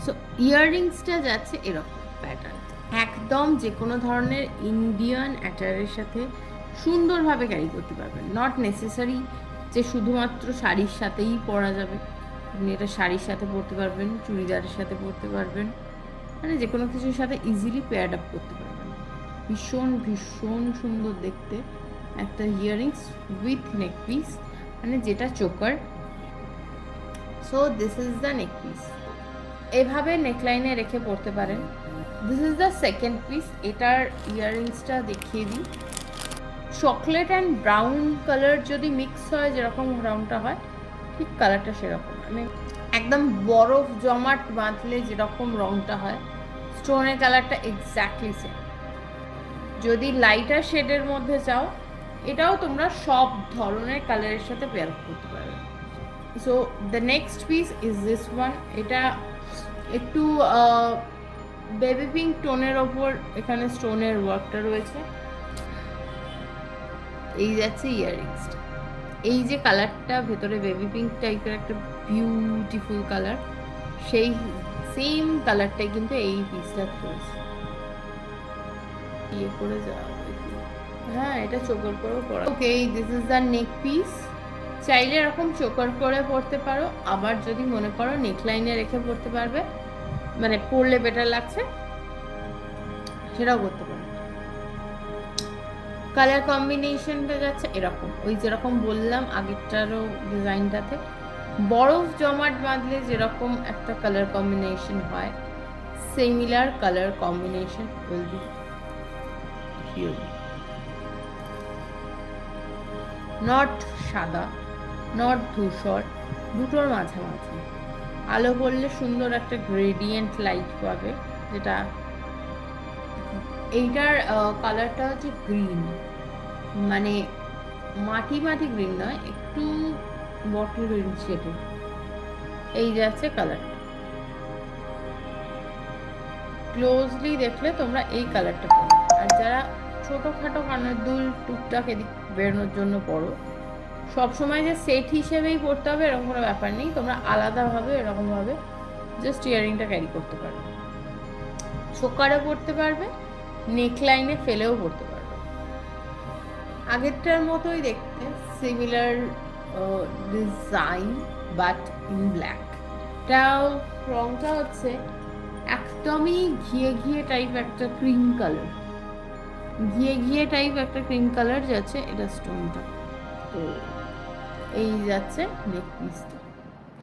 So ইয়াররিংসটা যাচ্ছে এরকম pattern, একদম যে কোনো ধরনের ইন্ডিয়ান অ্যাটায়ারের সাথে সুন্দরভাবে ক্যারি করতে পারবেন। নট নেসেসারি যে শুধুমাত্র শাড়ির সাথেই পরা যাবে, আপনি এটা শাড়ির সাথে পরতে পারবেন, চুড়িদারের সাথে পরতে পারবেন, মানে যে কোনো কিছুর সাথে ইজিলি পেয়ার আপ করতে পারবেন। ভীষণ ভীষণ সুন্দর দেখতে একটা ইয়াররিংস উইথ নেক পিস, মানে যেটা choker. So this is the neck piece, এভাবে নেকলাইনে রেখে পরতে পারেন। This is the second piece. এটার ইয়াররিংসটা দেখিয়ে দিই। চকলেট অ্যান্ড ব্রাউন কালার যদি মিক্স হয়, যেরকম ব্রাউনটা হয় ঠিক কালারটা সেরকম, মানে একদম বরফ জমাট বাঁধলে যেরকম রংটা হয়, স্টোনের কালারটা এক্স্যাক্টলি সেম। যদি লাইটার শেডের মধ্যে চাও, এটাও তোমরা সব ধরনের কালারের সাথে পেয়ার করতে পারবে। So the next piece is this one. এটা একটু বেবি পিঙ্ক টোনের ওপর এখানে স্টোনের ওয়ার্কটা রয়েছে। এই যাচ্ছে ইয়াররিংসটা, এই যে কালারটা ভেতরে বেবি পিঙ্ক টাইপের একটা বিউটিফুল কালার, সেই সেম কালারটাই কিন্তু এই পিসটা রয়েছে। ইয়ে করে যাও, হ্যাঁ এটা চোকার করেও পরা। Okay, this is the neck piece. চাইলে এরকম চোকার করে পরতে পারো, আবার যদি মনে করো নেকলাইনে রেখে পরতে পারবে, মানে পরলে বেটার লাগছে, সেটাও করতে পারো। কালার কম্বিনেশনটা যাচ্ছে এরকম, ওই যেরকম বললাম আগেরটারও ডিজাইনটাতে, বরফ জমাট বাঁধলে যেরকম একটা কালার কম্বিনেশন হয়, similar colour combination will be here. Not সাদা, নট ধূসর, দুটোর মাঝামাঝি। আলো পড়লে সুন্দর একটা গ্রেডিয়েন্ট লাইট পাবে, যেটা এইটার কালারটা হচ্ছে গ্রিন, মানে মাটি মাটি গ্রিন নয়, একটু বটল গ্রিন শেডে। এই যাচ্ছে কালারটা, ক্লোজলি দেখলে তোমরা এই কালারটা পাবে। আর যারা ছোটোখাটো কানের দুল টুকটাক এদিক বেরোনোর জন্য পরো, সবসময় যে সেট হিসেবেই পরতে হবে এরকম কোনো ব্যাপার নেই, তোমরা আলাদাভাবে এরকমভাবে জাস্ট ইয়ারিংটা ক্যারি করতে পারবে, চোকারে পরতে পারবে, নেকলাইনে ফেলেও পরতে পারবে। আগেরটার মতোই দেখতে, similar design but in black. এটাও রংটা হচ্ছে একদমই ঘিয়ে ঘিয়ে টাইপ একটা ক্রিম কালার, ঘিয়ে ঘিয়ে টাইপ একটা ক্রিম কালার যাচ্ছে এটা স্টোনটা। তো এই যাচ্ছে নেক পিসটা।